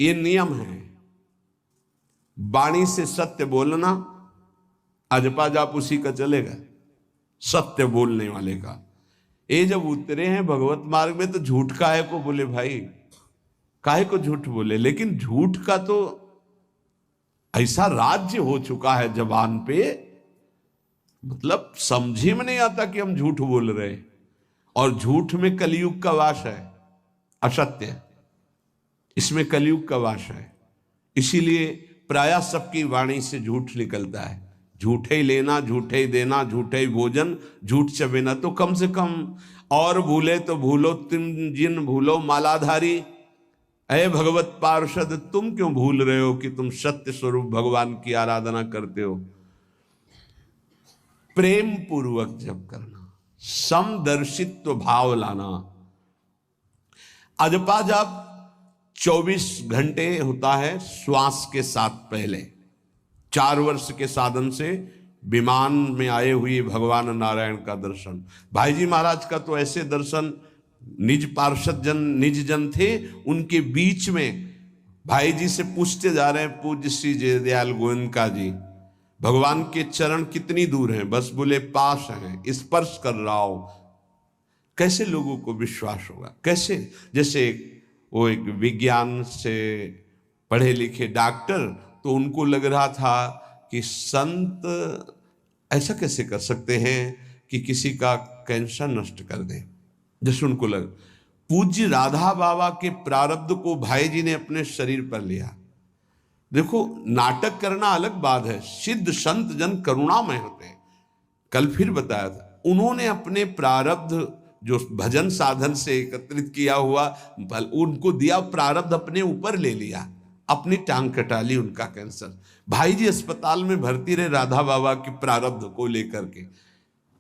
ये नियम है। वाणी से सत्य बोलना, अजपा जाप उसी का चलेगा, सत्य बोलने वाले का। ये जब उतरे हैं भगवत मार्ग में तो झूठ काहे को बोले भाई, काहे को झूठ बोले। लेकिन झूठ का तो ऐसा राज्य हो चुका है जबान पे, मतलब समझी में नहीं आता कि हम झूठ बोल रहे हैं। और झूठ में कलयुग का वास है, असत्य, इसमें कलयुग का वास है। इसीलिए प्रायः सबकी वाणी से झूठ निकलता है। झूठे ही लेना, झूठे ही देना, झूठे ही भोजन, झूठ चबेना। तो कम से कम और भूले तो भूलो तुम जिन भूलो मालाधारी, अय भगवत पार्षद तुम क्यों भूल रहे हो कि तुम सत्य स्वरूप भगवान की आराधना करते हो। प्रेम पूर्वक जप करना, समदर्शित्व भाव लाना। अजपा जाप 24 घंटे होता है श्वास के साथ पहले। 4 वर्ष के साधन से विमान में आए हुए भगवान नारायण का दर्शन। भाई जी महाराज का तो ऐसे दर्शन, निज पार्षद जन निज जन थे, उनके बीच में भाई जी से पूछते जा रहे हैं पूज्य श्री जयदयाल गोयनका जी, भगवान के चरण कितनी दूर हैं? बस बोले पास हैं, स्पर्श कर रहा हो। कैसे लोगों को विश्वास होगा? कैसे? जैसे वो एक विज्ञान से पढ़े लिखे डॉक्टर, तो उनको लग रहा था कि संत ऐसा कैसे कर सकते हैं कि किसी का कैंसर नष्ट कर दें। जैसे उनको लग, पूज्य राधा बाबा के प्रारब्ध को भाई जी ने अपने शरीर पर लिया। देखो, नाटक करना अलग बात है, सिद्ध संत जन करुणामय होते हैं। कल फिर बताया था, उन्होंने अपने प्रारब्ध जो भजन साधन से एकत्रित किया हुआ उनको दिया, प्रारब्ध अपने ऊपर ले लिया, अपनी टांग कटा ली उनका कैंसर। भाई जी अस्पताल में भर्ती रहे राधा बाबा के प्रारब्ध को लेकर के।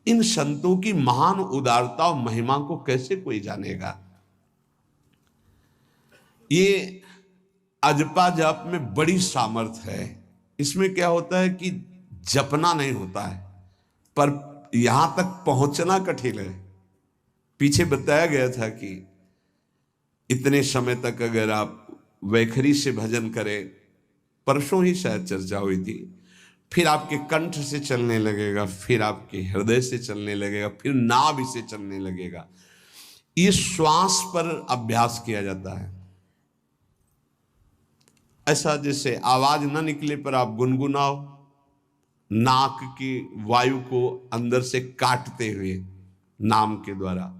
इन संतों की महान उदारता और महिमा को कैसे कोई जानेगा। ये अजपा जाप में बड़ी सामर्थ्य है। इसमें क्या होता है कि जपना नहीं होता है, पर यहां तक पहुंचना कठिन है। पीछे बताया गया था कि इतने समय तक अगर आप वैखरी से भजन करें, परसों ही शायद चर्चा हुई थी, फिर आपके कंठ से चलने लगेगा, फिर आपके हृदय से चलने लगेगा, फिर नाभि से चलने लगेगा। ये श्वास पर अभ्यास किया जाता है। ऐसा जैसे आवाज ना निकले पर आप गुनगुनाओ, नाक की वायु को अंदर से काटते हुए नाम के द्वारा,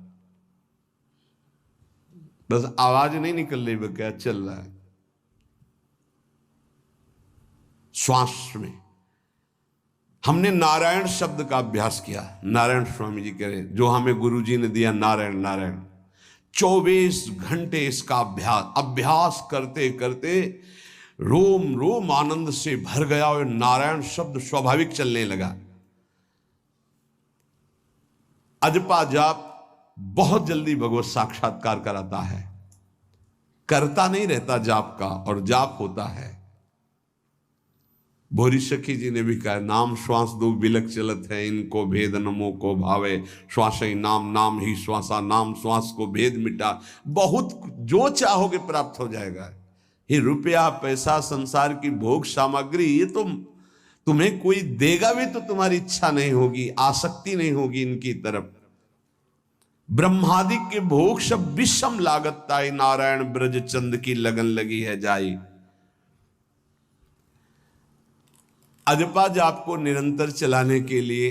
बस आवाज नहीं निकल रही, वो क्या चल रहा है श्वास में। हमने नारायण शब्द का अभ्यास किया। नारायण स्वामी जी कह रहे, जो हमें गुरुजी ने दिया नारायण नारायण। 24 घंटे इसका अभ्यास करते करते रोम रोम आनंद से भर गया और नारायण शब्द स्वाभाविक चलने लगा। अजपा जाप बहुत जल्दी भगवत साक्षात्कार कराता है। करता नहीं रहता जाप का, और जाप होता है। भोरी सखी जी ने भी कहा, नाम श्वास दो बिलक चलत है, इनको भेद नमो को भावे, श्वास ही नाम नाम ही श्वासा, नाम श्वास को भेद मिटा। बहुत जो चाहोगे प्राप्त हो जाएगा। ये रुपया पैसा संसार की भोग सामग्री, ये तो तुम्हें कोई देगा भी तो तुम्हारी इच्छा नहीं होगी, आसक्ति नहीं होगी इनकी तरफ। ब्रह्मादि के भोग सब विषम लागत ताई, नारायण ब्रज चंद की लगन लगी है जाई। अजपा जाप को निरंतर चलाने के लिए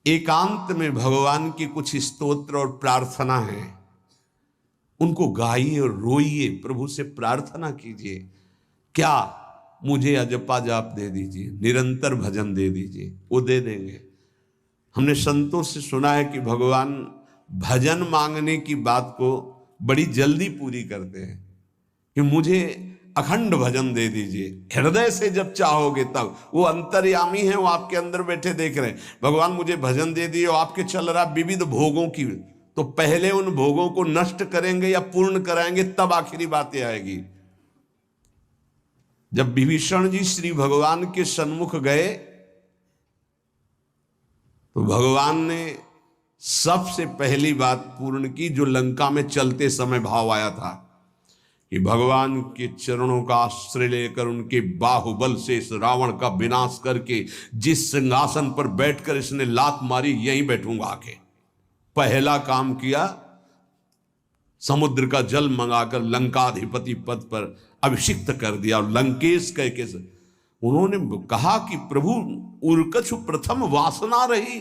एकांत में भगवान की कुछ स्तोत्र और प्रार्थना है, उनको गाइए और रोइए, प्रभु से प्रार्थना कीजिए, क्या मुझे अजपा जाप दे दीजिए, निरंतर भजन दे दीजिए, वो दे देंगे। हमने संतों से सुना है कि भगवान भजन मांगने की बात को बड़ी जल्दी पूरी करते हैं, कि मुझे अखंड भजन दे दीजिए। हृदय से जब चाहोगे तब, वो अंतर्यामी है, वो आपके अंदर बैठे देख रहे हैं। भगवान मुझे भजन दे दिए, और आपके चल रहा विविध भोगों की, तो पहले उन भोगों को नष्ट करेंगे या पूर्ण कराएंगे, तब आखिरी बातें आएगी। जब विभीषण जी श्री भगवान के सन्मुख गए तो भगवान ने सबसे पहली बात पूर्ण की, जो लंका में चलते समय भाव आया था कि भगवान के चरणों का आश्रय लेकर उनके बाहुबल से इस रावण का विनाश करके जिस सिंहासन पर बैठकर इसने लात मारी यहीं बैठूंगा आके। पहला काम किया, समुद्र का जल मंगाकर लंकाधिपति पद पर अभिषिक्त कर दिया। और लंकेश कह के उन्होंने कहा कि प्रभु उर्कछु प्रथम वासना रही,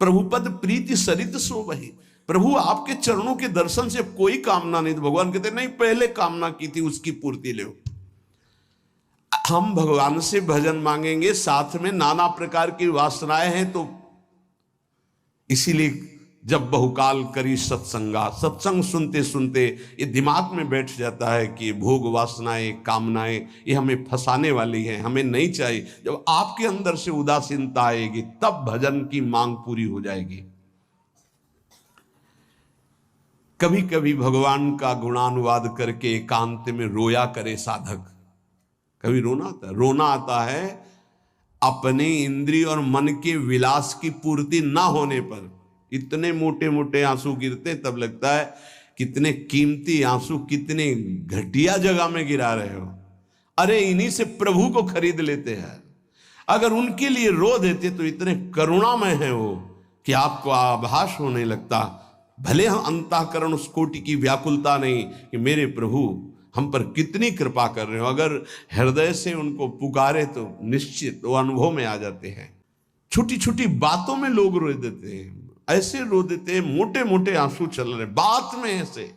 प्रभुपद प्रीति सरित सो वही। प्रभु आपके चरणों के दर्शन से कोई कामना नहीं। तो भगवान कहते नहीं, पहले कामना की थी उसकी पूर्ति ले। हम भगवान से भजन मांगेंगे, साथ में नाना प्रकार की वासनाएं हैं, तो इसीलिए जब बहुकाल करी सत्संगा, सत्संग सुनते सुनते ये दिमाग में बैठ जाता है कि भोग वासनाएं कामनाएं ये हमें फंसाने वाली हैं, हमें नहीं चाहिए। जब आपके अंदर से उदासीनता आएगी तब भजन की मांग पूरी हो जाएगी। कभी कभी भगवान का गुणानुवाद करके एकांत में रोया करे साधक। कभी रोना आता है अपने इंद्रिय और मन के विलास की पूर्ति ना होने पर। इतने मोटे मोटे आंसू गिरते, तब लगता है कितने कीमती आंसू कितने घटिया जगह में गिरा रहे हो। अरे इन्हीं से प्रभु को खरीद लेते हैं। अगर उनके लिए रो देते तो इतने करुणामय हैं वो कि आपको आभास होने लगता। भले हम अंतःकरण उस कोटि की व्याकुलता नहीं कि मेरे प्रभु हम पर कितनी कृपा कर रहे हो, अगर हृदय से उनको पुकारे तो निश्चित वो अनुभव में आ जाते हैं। छोटी छोटी बातों में लोग रो देते हैं, ऐसे रो देते हैं, मोटे मोटे आंसू चल रहे बात में ऐसे।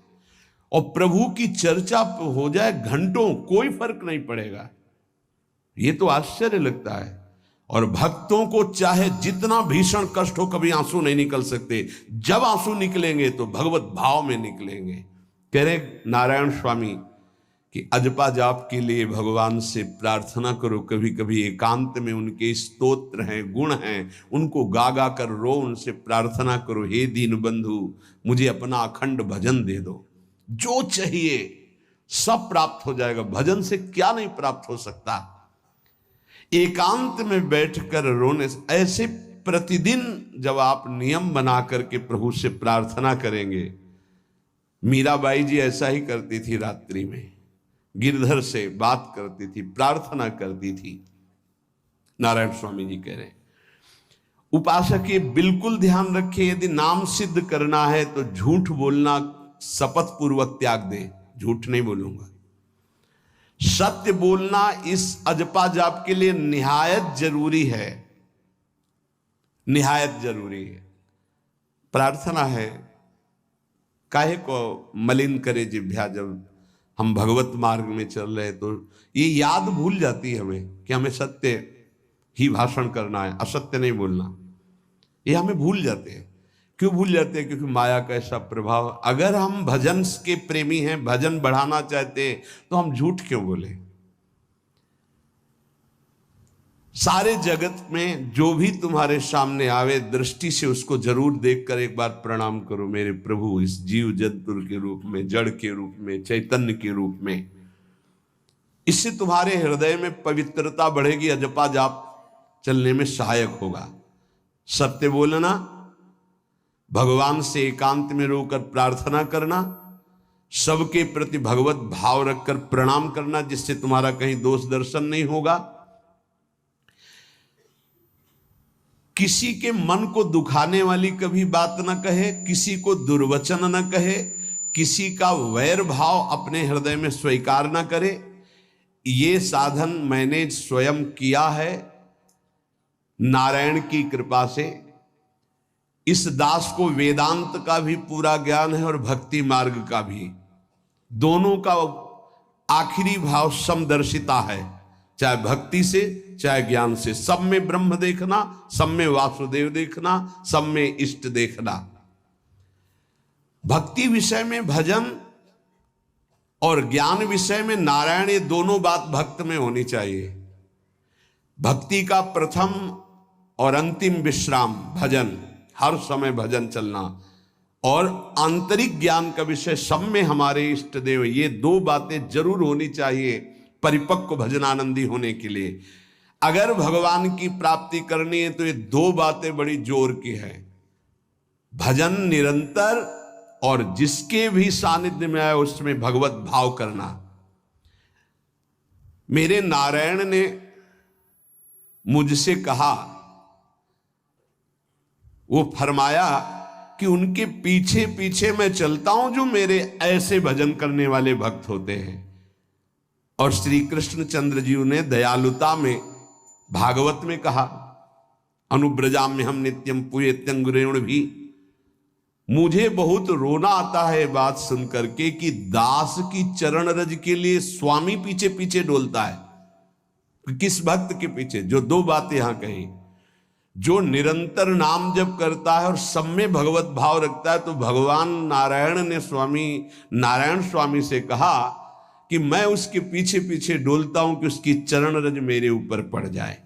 और प्रभु की चर्चा हो जाए घंटों, कोई फर्क नहीं पड़ेगा। ये तो आश्चर्य लगता है। और भक्तों को चाहे जितना भीषण कष्ट हो, कभी आंसू नहीं निकल सकते। जब आंसू निकलेंगे तो भगवत भाव में निकलेंगे। कह रहे नारायण स्वामी कि अजपा जाप के लिए भगवान से प्रार्थना करो। कभी कभी एकांत में उनके स्तोत्र हैं, गुण हैं, उनको गा गा कर रो, उनसे प्रार्थना करो, हे दीन बंधु मुझे अपना अखंड भजन दे दो। जो चाहिए सब प्राप्त हो जाएगा। भजन से क्या नहीं प्राप्त हो सकता। एकांत में बैठकर रोने से, ऐसे प्रतिदिन जब आप नियम बना करके प्रभु से प्रार्थना करेंगे। मीराबाई जी ऐसा ही करती थी, रात्रि में गिरधर से बात करती थी, प्रार्थना करती थी। नारायण स्वामी जी कह रहे हैं उपासक ये बिल्कुल ध्यान रखे, यदि नाम सिद्ध करना है तो झूठ बोलना शपथ पूर्वक त्याग दे। झूठ नहीं बोलूंगा, सत्य बोलना इस अजपा जाप के लिए निहायत जरूरी है, निहायत जरूरी है। प्रार्थना है, काहे को मलिन करे जिह्वा। जब हम भगवत मार्ग में चल रहे तो ये याद भूल जाती है हमें कि हमें सत्य ही भाषण करना है, असत्य नहीं बोलना। ये हमें भूल जाते हैं। क्यों भूल जाते हैं? क्योंकि माया का ऐसा प्रभाव। अगर हम भजन के प्रेमी हैं, भजन बढ़ाना चाहते हैं, तो हम झूठ क्यों बोले? सारे जगत में जो भी तुम्हारे सामने आवे, दृष्टि से उसको जरूर देखकर एक बार प्रणाम करो। मेरे प्रभु इस जीव जंतु के रूप में, जड़ के रूप में, चैतन्य के रूप में। इससे तुम्हारे हृदय में पवित्रता बढ़ेगी, अजपा जाप चलने में सहायक होगा। सत्य बोलना, भगवान से एकांत में रोकर प्रार्थना करना, सबके प्रति भगवत भाव रखकर प्रणाम करना, जिससे तुम्हारा कहीं दोष दर्शन नहीं होगा। किसी के मन को दुखाने वाली कभी बात न कहे, किसी को दुर्वचन न कहे, किसी का वैर भाव अपने हृदय में स्वीकार न करे। ये साधन मैंने स्वयं किया है नारायण की कृपा से। इस दास को वेदांत का भी पूरा ज्ञान है और भक्ति मार्ग का भी। दोनों का आखिरी भाव समदर्शिता है, चाहे भक्ति से चाहे ज्ञान से। सब में ब्रह्म देखना, सब में वासुदेव देखना, सब में इष्ट देखना। भक्ति विषय में भजन और ज्ञान विषय में नारायण, ये दोनों बात भक्त में होनी चाहिए। भक्ति का प्रथम और अंतिम विश्राम भजन, हर समय भजन चलना। और आंतरिक ज्ञान का विषय सब में हमारे इष्ट देव। ये दो बातें जरूर होनी चाहिए परिपक्व भजनानंदी होने के लिए। अगर भगवान की प्राप्ति करनी है तो ये दो बातें बड़ी जोर की है, भजन निरंतर और जिसके भी सानिध्य में आए उसमें भगवत भाव करना। मेरे नारायण ने मुझसे कहा, वो फरमाया कि उनके पीछे पीछे मैं चलता हूं जो मेरे ऐसे भजन करने वाले भक्त होते हैं। और श्री कृष्ण चंद्र जी ने दयालुता में भागवत में कहा, अनुब्रजाम में हम नित्यम पुयत्यंगुरेण भी। मुझे बहुत रोना आता है बात सुनकर के कि दास की चरण रज के लिए स्वामी पीछे पीछे डोलता है। किस भक्त के पीछे? जो दो बातें यहां कही, जो निरंतर नाम जप करता है और सब में भगवत भाव रखता है। तो भगवान नारायण ने स्वामी नारायण स्वामी से कहा कि मैं उसके पीछे पीछे डोलता हूं कि उसकी चरण रज मेरे ऊपर पड़ जाए।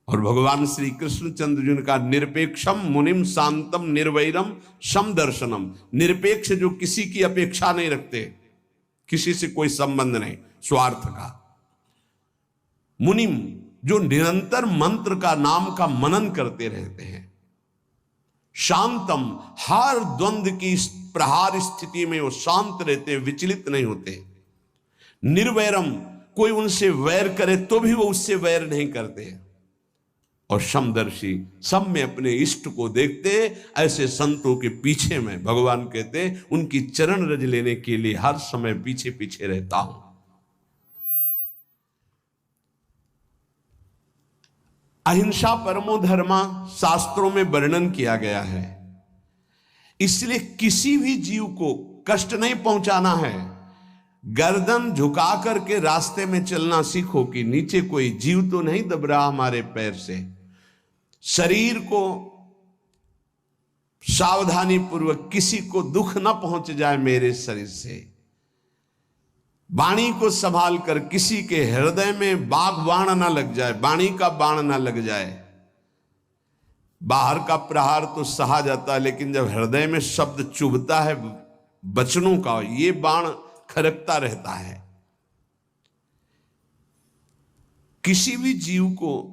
और भगवान श्री कृष्ण चंद्र जी ने कहा, निरपेक्षम मुनिम शांतम निर्वैरम सम दर्शनम। निरपेक्ष जो किसी की अपेक्षा नहीं रखते, किसी से कोई संबंध नहीं, स्वार्थ का। मुनिम जो निरंतर मंत्र का नाम का मनन करते रहते हैं। शांतम हर द्वंद्व की प्रहार स्थिति में वो शांत रहते, विचलित नहीं होते। निर्वैरम कोई उनसे वैर करे तो भी वो उससे वैर नहीं करते। और समदर्शी सब में अपने इष्ट को देखते। ऐसे संतों के पीछे में भगवान कहते उनकी चरण रज लेने के लिए हर समय पीछे पीछे रहता हूं। अहिंसा परमो धर्मा शास्त्रों में वर्णन किया गया है। इसलिए किसी भी जीव को कष्ट नहीं पहुंचाना है। गर्दन झुका करके रास्ते में चलना सीखो कि नीचे कोई जीव तो नहीं दब रहा हमारे पैर से। शरीर को सावधानी पूर्वक, किसी को दुख न पहुंच जाए मेरे शरीर से। वाणी को संभाल कर, किसी के हृदय में बाघ बाण ना लग जाए, वाणी का बाण ना लग जाए। बाहर का प्रहार तो सहा जाता है, लेकिन जब हृदय में शब्द चुभता है वचनों का, ये बाण खरकता रहता है। किसी भी जीव को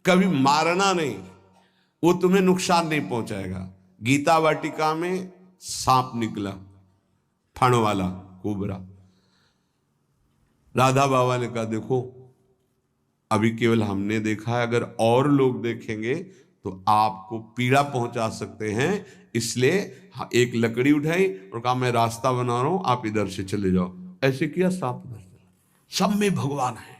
कभी मारना नहीं, वो तुम्हें नुकसान नहीं पहुंचाएगा। गीता वाटिका में सांप निकला, फण वाला कोबरा। राधा बाबा ने कहा, देखो अभी केवल हमने देखा है, अगर और लोग देखेंगे तो आपको पीड़ा पहुंचा सकते हैं। इसलिए एक लकड़ी उठाई और कहा, मैं रास्ता बना रहा हूं, आप इधर से चले जाओ। ऐसे किया, सांप उधर चला। सब में भगवान है।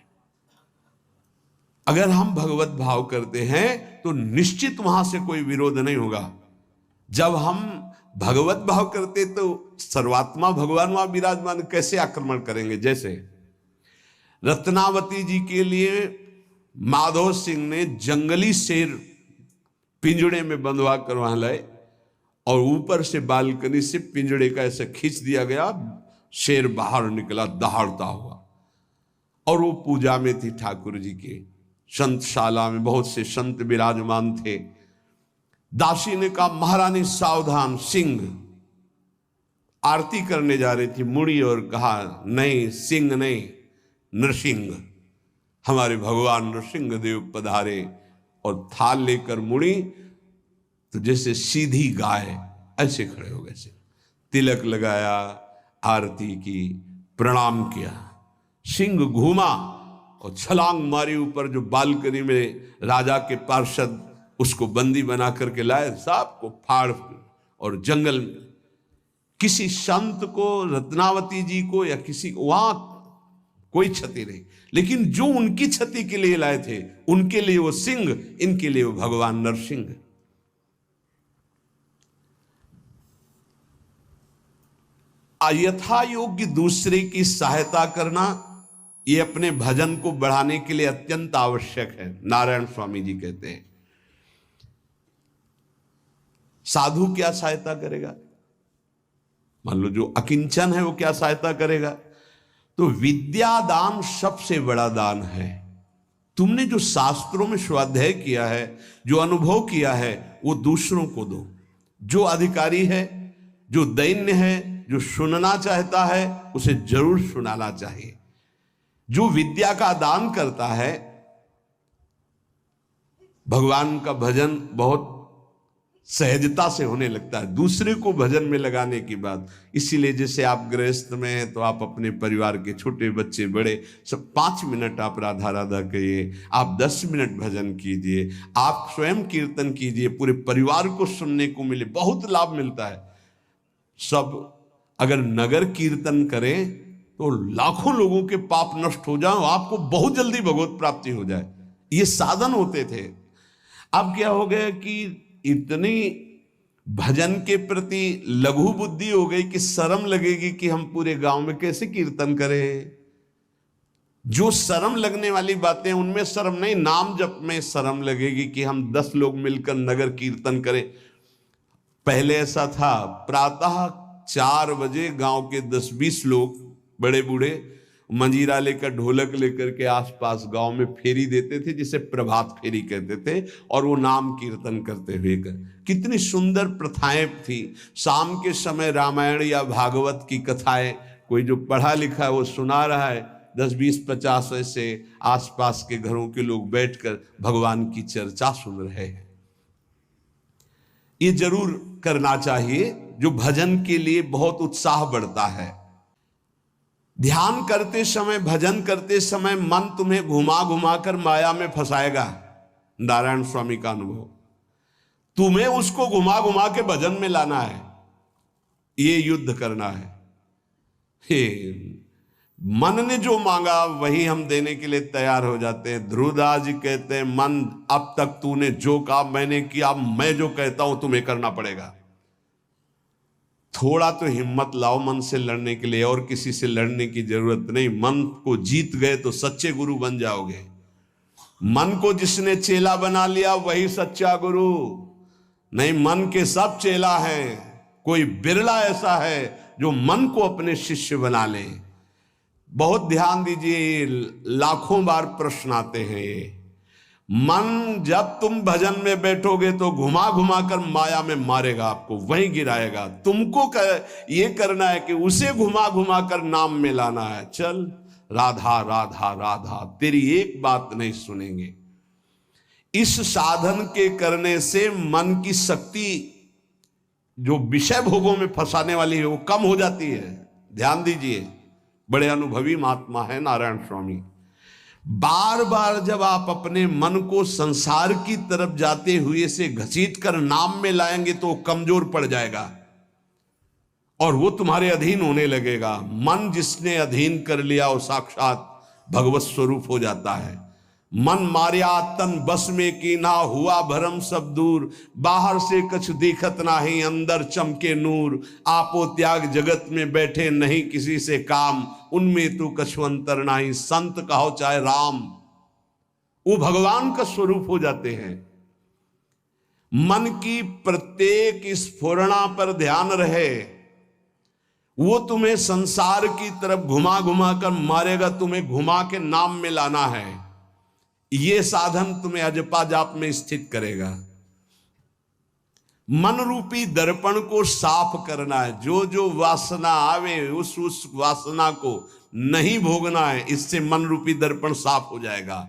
अगर हम भगवत भाव करते हैं तो निश्चित वहां से कोई विरोध नहीं होगा। जब हम भगवत भाव करते तो सर्वात्मा भगवान वहां विराजमान, कैसे आक्रमण करेंगे? जैसे रत्नावती जी के लिए माधव सिंह ने जंगली शेर पिंजड़े में बंधवा कर वहां लाए और ऊपर से बालकनी से पिंजड़े का ऐसे खींच दिया गया, शेर बाहर निकला दहाड़ता हुआ। और वो पूजा में थी ठाकुर जी के। संतशाला में बहुत से संत विराजमान थे। दासी ने कहा, महारानी सावधान, सिंह। आरती करने जा रही थी, मुड़ी और कहा, नहीं सिंह नहीं, नृसिंह। हमारे भगवान नृसिंह देव पधारे। और थाल लेकर मुड़ी तो जैसे सीधी गाय ऐसे खड़े हो गए। तिलक लगाया, आरती की, प्रणाम किया। सिंह घूमा और छलांग मारी ऊपर, जो बालकनी में राजा के पार्षद उसको बंदी बना करके लाए, सांप को फाड़ और जंगल में। किसी संत को, रत्नावती जी को या किसी को वहां कोई क्षति नहीं, लेकिन जो उनकी क्षति के लिए लाए थे उनके लिए वो सिंह, इनके लिए वो भगवान नरसिंह। यथा योग्य दूसरे की सहायता करना, ये अपने भजन को बढ़ाने के लिए अत्यंत आवश्यक है। नारायण स्वामी जी कहते हैं, साधु क्या सहायता करेगा? मान लो जो अकिंचन है वो क्या सहायता करेगा? तो विद्या दान सबसे बड़ा दान है। तुमने जो शास्त्रों में स्वाध्याय किया है, जो अनुभव किया है, वो दूसरों को दो। जो अधिकारी है, जो दैन्य है, जो सुनना चाहता है, उसे जरूर सुनाना चाहिए। जो विद्या का दान करता है, भगवान का भजन बहुत सहजता से होने लगता है दूसरे को भजन में लगाने की बात। इसीलिए जैसे आप गृहस्थ में हैं तो आप अपने परिवार के छोटे बच्चे बड़े सब 5 मिनट आप राधा राधा कहिए, आप 10 मिनट भजन कीजिए, आप स्वयं कीर्तन कीजिए, पूरे परिवार को सुनने को मिले, बहुत लाभ मिलता है। सब अगर नगर कीर्तन करें तो लाखों लोगों के पाप नष्ट हो जाए, आपको बहुत जल्दी भगवत प्राप्ति हो जाए। ये साधन होते थे। अब क्या हो गया कि इतनी भजन के प्रति लघु बुद्धि हो गई कि शर्म लगेगी कि हम पूरे गांव में कैसे कीर्तन करें। जो शर्म लगने वाली बातें उनमें शर्म नहीं, नाम जप में शर्म लगेगी कि हम 10 लोग मिलकर नगर कीर्तन करें। पहले ऐसा था, प्रातः 4 बजे गांव के 10-20 लोग बड़े बूढ़े मंजीरा लेकर ढोलक लेकर के आसपास गांव में फेरी देते थे, जिसे प्रभात फेरी कहते थे, और वो नाम कीर्तन करते हुए कितनी सुंदर प्रथाएं थी। शाम के समय रामायण या भागवत की कथाएं कोई जो पढ़ा लिखा है वो सुना रहा है, 10-20-50 ऐसे आसपास के घरों के लोग बैठकर भगवान की चर्चा सुन रहे हैं। ये जरूर करना चाहिए, जो भजन के लिए बहुत उत्साह बढ़ता है। ध्यान करते समय, भजन करते समय मन तुम्हें घुमा घुमा कर माया में फंसाएगा। नारायण स्वामी का अनुभव, तुम्हें उसको घुमा घुमा के भजन में लाना है, ये युद्ध करना है। हे मन ने जो मांगा वही हम देने के लिए तैयार हो जाते हैं। ध्रुवदास जी कहते हैं, मन अब तक तूने जो कहा मैंने किया, मैं जो कहता हूं तुम्हें करना पड़ेगा। थोड़ा तो हिम्मत लाओ मन से लड़ने के लिए, और किसी से लड़ने की जरूरत नहीं। मन को जीत गए तो सच्चे गुरु बन जाओगे। मन को जिसने चेला बना लिया वही सच्चा गुरु नहीं। मन के सब चेला हैं, कोई बिरला ऐसा है जो मन को अपने शिष्य बना ले। बहुत ध्यान दीजिए, लाखों बार प्रश्न आते हैं ये। मन जब तुम भजन में बैठोगे तो घुमा घुमा कर माया में मारेगा, आपको वहीं गिराएगा। तुमको ये करना है कि उसे घुमा घुमा कर नाम में लाना है। चल राधा राधा राधा, तेरी एक बात नहीं सुनेंगे। इस साधन के करने से मन की शक्ति जो विषय भोगों में फंसाने वाली है वो कम हो जाती है। ध्यान दीजिए, बड़े अनुभवी महात्मा है नारायण स्वामी। बार बार जब आप अपने मन को संसार की तरफ जाते हुए से घसीट कर नाम में लाएंगे तो कमजोर पड़ जाएगा और वो तुम्हारे अधीन होने लगेगा। मन जिसने अधीन कर लिया वो साक्षात भगवत स्वरूप हो जाता है। मन मारिया तन बस में की ना, हुआ भरम सब दूर। बाहर से कछ दिखत नाही, अंदर चमके नूर। आपो त्याग जगत में बैठे नहीं किसी से काम, उनमें तू कछु अंतर नाही, संत कहो चाहे राम। वो भगवान का स्वरूप हो जाते हैं। मन की प्रत्येक स्फुरणा पर ध्यान रहे, वो तुम्हें संसार की तरफ घुमा घुमा कर मारेगा, तुम्हें घुमा के नाम में लाना है। ये साधन तुम्हें अजपा जाप में स्थित करेगा। मन रूपी दर्पण को साफ करना है। जो जो वासना आवे उस वासना को नहीं भोगना है। इससे मन रूपी दर्पण साफ हो जाएगा।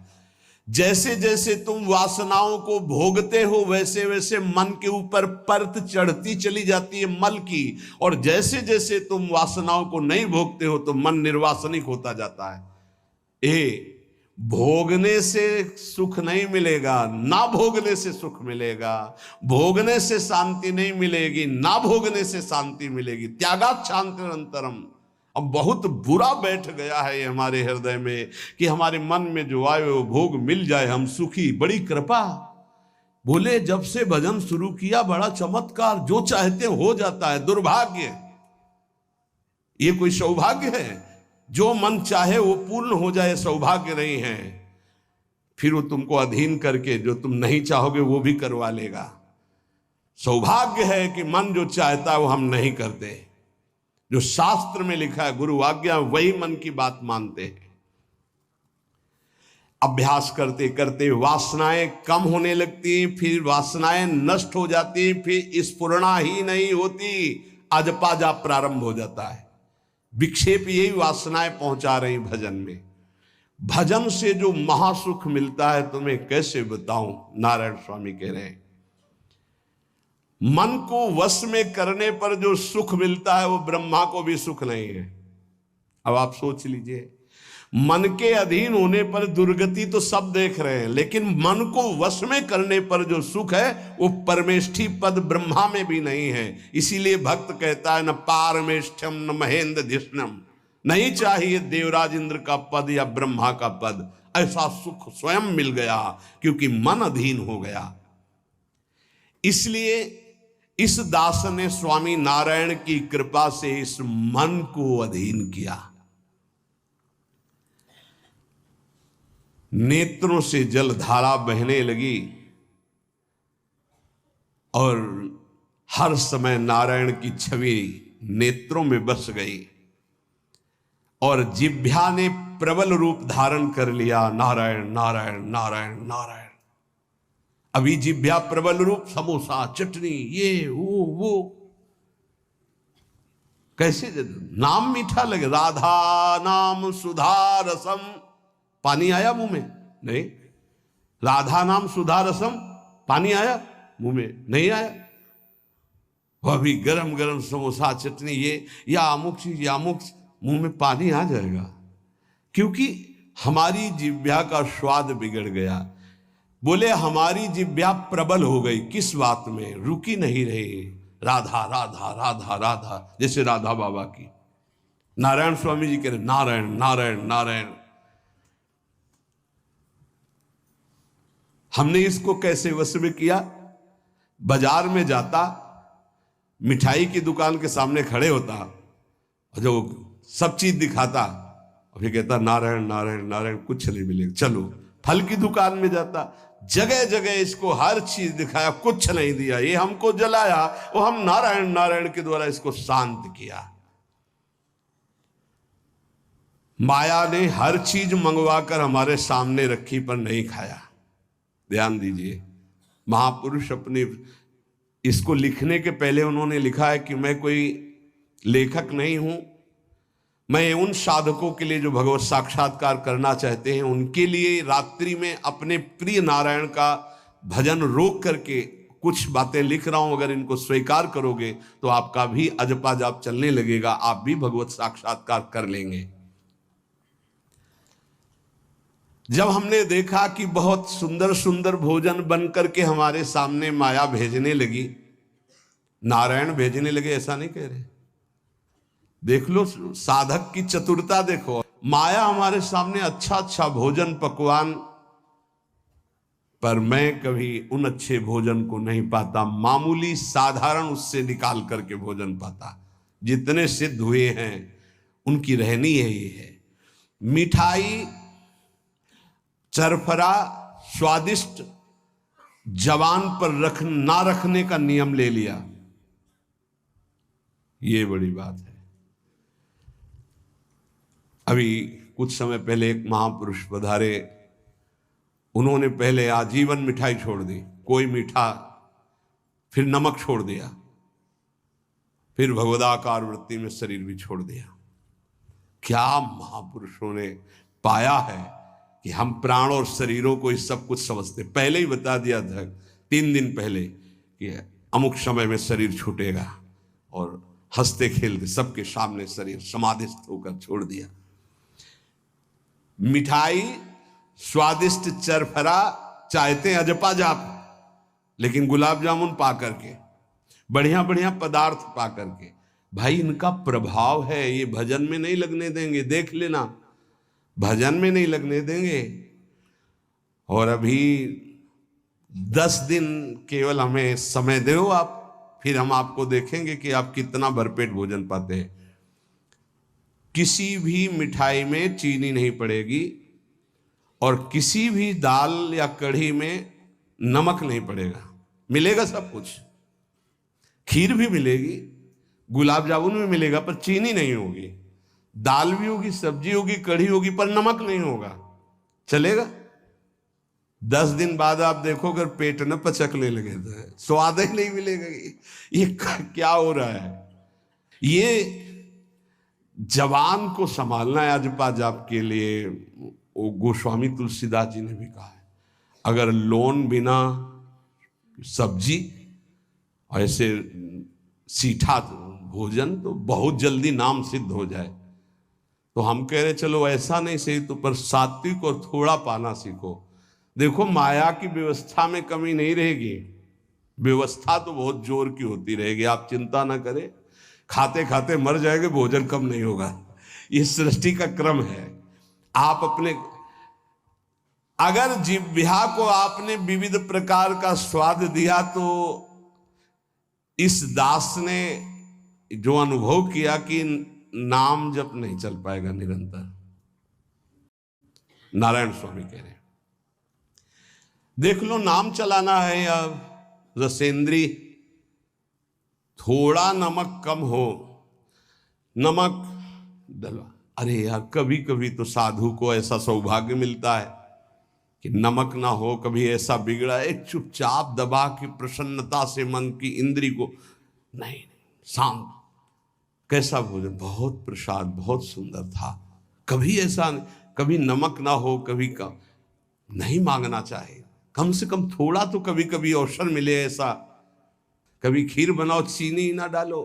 जैसे जैसे तुम वासनाओं को भोगते हो वैसे वैसे मन के ऊपर परत चढ़ती चली जाती है मल की, और जैसे जैसे तुम वासनाओं को नहीं भोगते हो तो मन निर्वासनिक होता जाता है। भोगने से सुख नहीं मिलेगा, ना भोगने से सुख मिलेगा। भोगने से शांति नहीं मिलेगी, ना भोगने से शांति मिलेगी। त्यागात शांति अंतरम। अब बहुत बुरा बैठ गया है ये हमारे हृदय में कि हमारे मन में जो आए वो भोग मिल जाए, हम सुखी। बड़ी कृपा। बोले जब से भजन शुरू किया बड़ा चमत्कार, जो चाहते हो जाता है। दुर्भाग्य, ये कोई सौभाग्य है? जो मन चाहे वो पूर्ण हो जाए सौभाग्य नहीं है। फिर वो तुमको अधीन करके जो तुम नहीं चाहोगे वो भी करवा लेगा। सौभाग्य है कि मन जो चाहता है वो हम नहीं करते। जो शास्त्र में लिखा है गुरु आज्ञा, वही मन की बात मानते हैं। अभ्यास करते करते वासनाएं कम होने लगती, फिर वासनाएं नष्ट हो जाती, फिर स्फुरणा ही नहीं होती, अजपा जाप प्रारंभ हो जाता है। विक्षेप यही वासनाएं पहुंचा रही भजन में। भजन से जो महासुख मिलता है तुम्हें कैसे बताऊं, नारायण स्वामी कह रहे हैं। मन को वश में करने पर जो सुख मिलता है वो ब्रह्मा को भी सुख नहीं है। अब आप सोच लीजिए, मन के अधीन होने पर दुर्गति तो सब देख रहे हैं, लेकिन मन को वश में करने पर जो सुख है वो परमेष्ठी पद ब्रह्मा में भी नहीं है। इसीलिए भक्त कहता है, न पारमेष्ठ्यम न महेंद्र धिष्णम, नहीं चाहिए देवराज इंद्र का पद या ब्रह्मा का पद, ऐसा सुख स्वयं मिल गया क्योंकि मन अधीन हो गया। इसलिए इस दास ने स्वामी नारायण की कृपा से इस मन को अधीन किया। नेत्रों से जलधारा बहने लगी और हर समय नारायण की छवि नेत्रों में बस गई और जिह्वा ने प्रबल रूप धारण कर लिया, नारायण नारायण नारायण नारायण। अभी जिह्वा प्रबल रूप, समोसा चटनी ये वो कैसे नाम मीठा लगे, राधा नाम सुधा रसम, पानी आया मुंह में? नहीं। राधा नाम सुधा रसम, पानी आया मुंह में? नहीं आया। वह भी गरम गरम समोसा चटनी ये या अमुक चीज या अमुक, मुंह में पानी आ जाएगा, क्योंकि हमारी जिह्वा का स्वाद बिगड़ गया। बोले हमारी जिह्वा प्रबल हो गई, किस बात में? रुकी नहीं रही, राधा राधा राधा राधा, जैसे राधा बाबा की। नारायण स्वामी जी कह रहे नारायण नारायण नारायण। हमने इसको कैसे वश में किया? बाजार में जाता, मिठाई की दुकान के सामने खड़े होता, जो सब चीज दिखाता, और फिर कहता नारायण नारायण नारायण, कुछ नहीं मिलेगा, चलो। फल की दुकान में जाता, जगह जगह इसको हर चीज दिखाया, कुछ नहीं दिया, ये हमको जलाया, वो हम नारायण नारायण के द्वारा इसको शांत किया। माया ने हर चीज मंगवाकर हमारे सामने रखी पर नहीं खाया। ध्यान दीजिए, महापुरुष अपने इसको लिखने के पहले उन्होंने लिखा है कि मैं कोई लेखक नहीं हूं, मैं उन साधकों के लिए जो भगवत साक्षात्कार करना चाहते हैं उनके लिए रात्रि में अपने प्रिय नारायण का भजन रोक करके कुछ बातें लिख रहा हूं। अगर इनको स्वीकार करोगे तो आपका भी अजपा जाप चलने लगेगा, आप भी भगवत साक्षात्कार कर लेंगे। जब हमने देखा कि बहुत सुंदर सुंदर भोजन बन करके हमारे सामने माया भेजने लगी, नारायण भेजने लगे, ऐसा नहीं कह रहे, देख लो साधक की चतुरता देखो। माया हमारे सामने अच्छा अच्छा भोजन पकवान, पर मैं कभी उन अच्छे भोजन को नहीं पाता, मामूली साधारण उससे निकाल करके भोजन पाता। जितने सिद्ध हुए हैं उनकी रहनी है ये है। मिठाई चरफरा स्वादिष्ट जवान पर ना रखने का नियम ले लिया, ये बड़ी बात है। अभी कुछ समय पहले एक महापुरुष पधारे, उन्होंने पहले आजीवन मिठाई छोड़ दी, कोई मीठा, फिर नमक छोड़ दिया, फिर भगवदाकार वृत्ति में शरीर भी छोड़ दिया। क्या महापुरुषों ने पाया है कि हम प्राण और शरीरों को इस सब कुछ समझते। पहले ही बता दिया था 3 दिन पहले कि अमुक समय में शरीर छूटेगा, और हंसते खेलते सबके सामने शरीर समाधिस्थ होकर छोड़ दिया। मिठाई स्वादिष्ट चरफरा चाहते अजपा जाप, लेकिन गुलाब जामुन पा करके, बढ़िया बढ़िया पदार्थ पा करके, भाई इनका प्रभाव है, ये भजन में नहीं लगने देंगे, देख लेना, भजन में नहीं लगने देंगे। और अभी 10 दिन केवल हमें समय दो आप, फिर हम आपको देखेंगे कि आप कितना भरपेट भोजन पाते हैं। किसी भी मिठाई में चीनी नहीं पड़ेगी और किसी भी दाल या कढ़ी में नमक नहीं पड़ेगा, मिलेगा सब कुछ। खीर भी मिलेगी, गुलाब जामुन भी मिलेगा, पर चीनी नहीं होगी। दाल भी होगी, सब्जी होगी, कढ़ी होगी, पर नमक नहीं होगा, चलेगा। 10 दिन बाद आप देखो अगर पेट न पचकने लगे तो स्वाद ही नहीं मिलेगा। ये क्या हो रहा है? ये जवान को संभालना है अजपा जाप के लिए। वो गोस्वामी तुलसीदास जी ने भी कहा है, अगर लोन बिना सब्जी और ऐसे सीठा भोजन तो बहुत जल्दी नाम सिद्ध हो जाए। तो हम कह रहे चलो ऐसा नहीं सही, तो पर सात्विक और थोड़ा पाना सीखो। देखो माया की व्यवस्था में कमी नहीं रहेगी, व्यवस्था तो बहुत जोर की होती रहेगी, आप चिंता ना करें। खाते खाते मर जाएंगे, भोजन कम नहीं होगा, ये सृष्टि का क्रम है। आप अपने अगर जिह्वा को आपने विविध प्रकार का स्वाद दिया, तो इस दास ने जो अनुभव किया कि नाम जप नहीं चल पाएगा निरंतर। नारायण स्वामी कह रहे हैं देख लो, नाम चलाना है या रसेंद्री, थोड़ा नमक कम हो, नमक डलवा। अरे यार, कभी कभी तो साधु को ऐसा सौभाग्य मिलता है कि नमक ना हो, कभी ऐसा बिगड़ा है, चुपचाप दबा के प्रसन्नता से मन की इंद्री को नहीं शांत, कैसा भोजन, बहुत प्रसाद, बहुत सुंदर था। कभी ऐसा नहीं, कभी नमक ना हो, कभी कम नहीं मांगना चाहिए, कम से कम थोड़ा तो कभी कभी अवसर मिले ऐसा। कभी खीर बनाओ, चीनी ना डालो,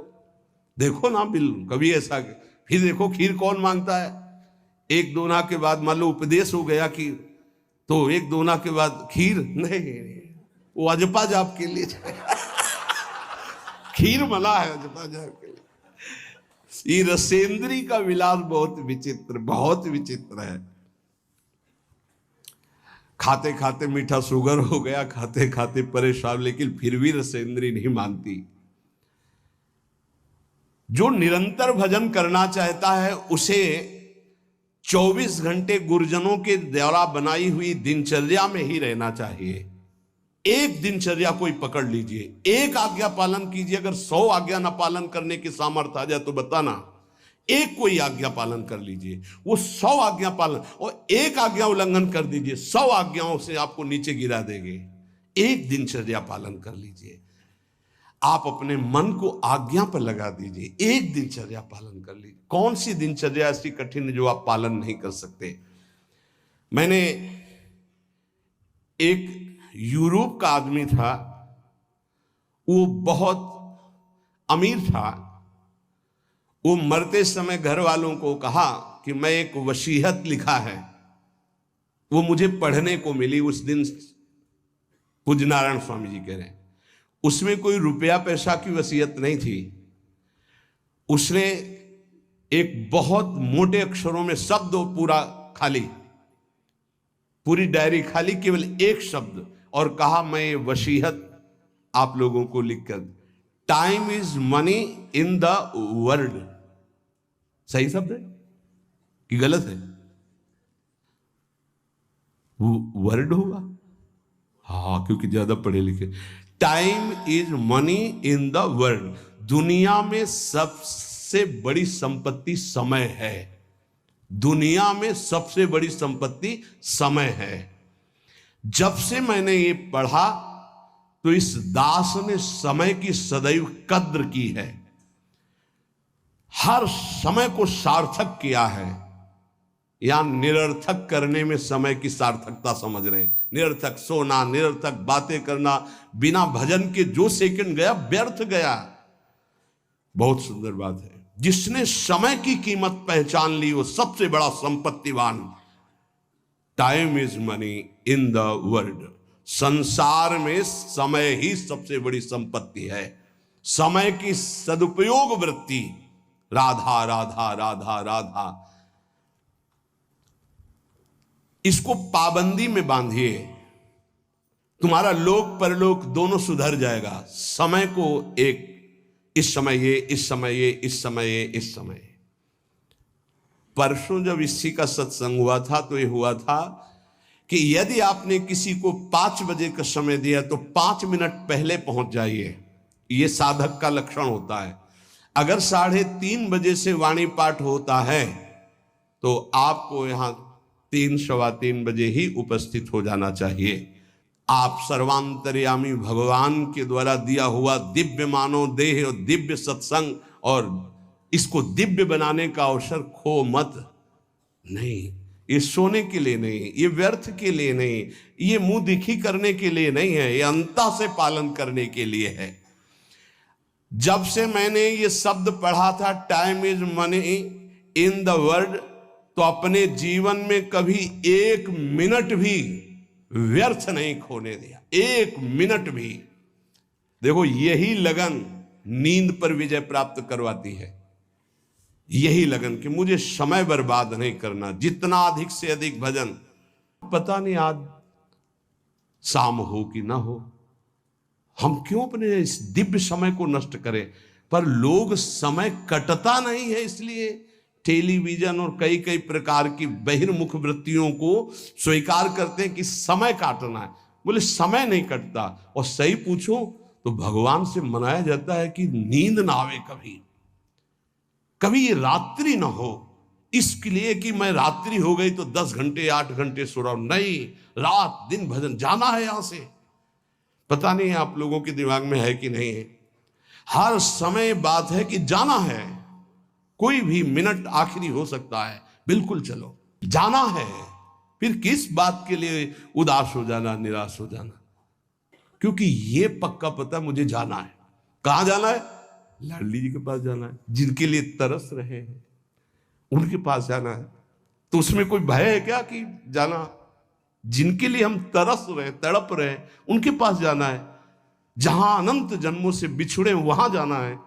देखो ना बिल, कभी ऐसा। फिर देखो खीर कौन मांगता है, एक दोना के बाद मान लो उपदेश हो गया कि तो एक दोना के बाद खीर नहीं, वो अजपा जाप के लिए खीर मना है अजपा जाप के लिए। ये रसेंद्री का विलास बहुत विचित्र, बहुत विचित्र है। खाते खाते मीठा शुगर हो गया, खाते खाते परेशान, लेकिन फिर भी रसेंद्री नहीं मानती। जो निरंतर भजन करना चाहता है उसे 24 घंटे गुरुजनों के द्वारा बनाई हुई दिनचर्या में ही रहना चाहिए। एक दिनचर्या कोई पकड़ लीजिए, एक आज्ञा पालन कीजिए। अगर 100 आज्ञा ना पालन करने की सामर्थ्य आ जाए तो बताना, एक कोई आज्ञा पालन कर लीजिए, वो 100 आज्ञा पालन, और एक आज्ञा उल्लंघन कर दीजिए, 100 आज्ञाओं से आपको नीचे गिरा देंगे। एक दिनचर्या पालन कर लीजिए, आप अपने मन को आज्ञा पर लगा दीजिए, एक दिनचर्या पालन कर लीजिए। कौन सी दिनचर्या ऐसी कठिन जो आप पालन नहीं कर सकते। मैंने एक यूरोप का आदमी था, वो बहुत अमीर था। वो मरते समय घर वालों को कहा कि मैं एक वसीयत लिखा है, वो मुझे पढ़ने को मिली उस दिन। पूज्य नारायण स्वामी जी कह रहे हैं उसमें कोई रुपया पैसा की वसीयत नहीं थी। उसने एक बहुत मोटे अक्षरों में शब्द पूरा खाली, पूरी डायरी खाली, केवल एक शब्द, और कहा मैं ये वसीयत आप लोगों को लिखकर, time is money in the world. सही शब्द है कि गलत है? वर्ड होगा, हाँ, क्योंकि ज्यादा पढ़े लिखे। Time is money in the world. दुनिया में सबसे बड़ी संपत्ति समय है। दुनिया में सबसे बड़ी संपत्ति समय है। जब से मैंने ये पढ़ा तो इस दास ने समय की सदैव कद्र की है, हर समय को सार्थक किया है। या निरर्थक करने में समय की सार्थकता समझ रहे हैं। निरर्थक सोना, निरर्थक बातें करना, बिना भजन के जो सेकंड गया व्यर्थ गया। बहुत सुंदर बात है, जिसने समय की कीमत पहचान ली वो सबसे बड़ा संपत्तिवान। Time is money in the world. संसार में समय ही सबसे बड़ी संपत्ति है। समय की सदुपयोग वृत्ति, राधा राधा राधा राधा, इसको पाबंदी में बांधिए, तुम्हारा लोक परलोक दोनों सुधर जाएगा। समय को एक, इस समय ये, इस समय ये, इस समय ये, इस समय। परसों जब इसी का सत्संग हुआ था तो ये हुआ था कि यदि आपने किसी को 5 बजे का समय दिया तो 5 मिनट पहले पहुंच जाइए। ये साधक का लक्षण होता है। अगर 3:30 बजे से वाणी पाठ होता है तो आपको यहां 3 सवा 3 बजे ही उपस्थित हो जाना चाहिए। आप सर्वांतर्यामी भगवान के द्वारा दिया हुआ दिव्य मानव देह और दिव्य सत्संग और इसको दिव्य बनाने का अवसर खो मत। नहीं, ये सोने के लिए नहीं, ये व्यर्थ के लिए नहीं, ये मुंह दिखी करने के लिए नहीं है, ये अंता से पालन करने के लिए है। जब से मैंने ये शब्द पढ़ा था time is money in the world, तो अपने जीवन में कभी एक मिनट भी व्यर्थ नहीं खोने दिया, एक मिनट भी। देखो यही लगन नींद पर विजय प्राप्त करवाती है, यही लगन कि मुझे समय बर्बाद नहीं करना, जितना अधिक से अधिक भजन। पता नहीं आज शाम हो कि ना हो, हम क्यों अपने इस दिव्य समय को नष्ट करें। पर लोग समय कटता नहीं है, इसलिए टेलीविजन और कई कई प्रकार की बहिर्मुख वृत्तियों को स्वीकार करते हैं कि समय काटना है। बोले समय नहीं कटता। और सही पूछो तो भगवान से मनाया जाता है कि नींद ना आवे, कभी ये रात्रि ना हो, इसके लिए कि मैं रात्रि हो गई तो 10 घंटे 8 घंटे सो रहा हूं। नहीं, रात दिन भजन, जाना है यहां से। पता नहीं आप लोगों के दिमाग में है कि नहीं है, हर समय बात है कि जाना है, कोई भी मिनट आखिरी हो सकता है, बिल्कुल चलो, जाना है। फिर किस बात के लिए उदास हो जाना, निराश हो जाना, क्योंकि ये पक्का पता मुझे जाना है। कहां जाना है? लाडली जी के पास जाना है, जिनके लिए तरस रहे हैं उनके पास जाना है। तो उसमें कोई भय है क्या कि जाना? जिनके लिए हम तरस रहे, तड़प रहे, उनके पास जाना है। जहां अनंत जन्मों से बिछुड़े वहां जाना है।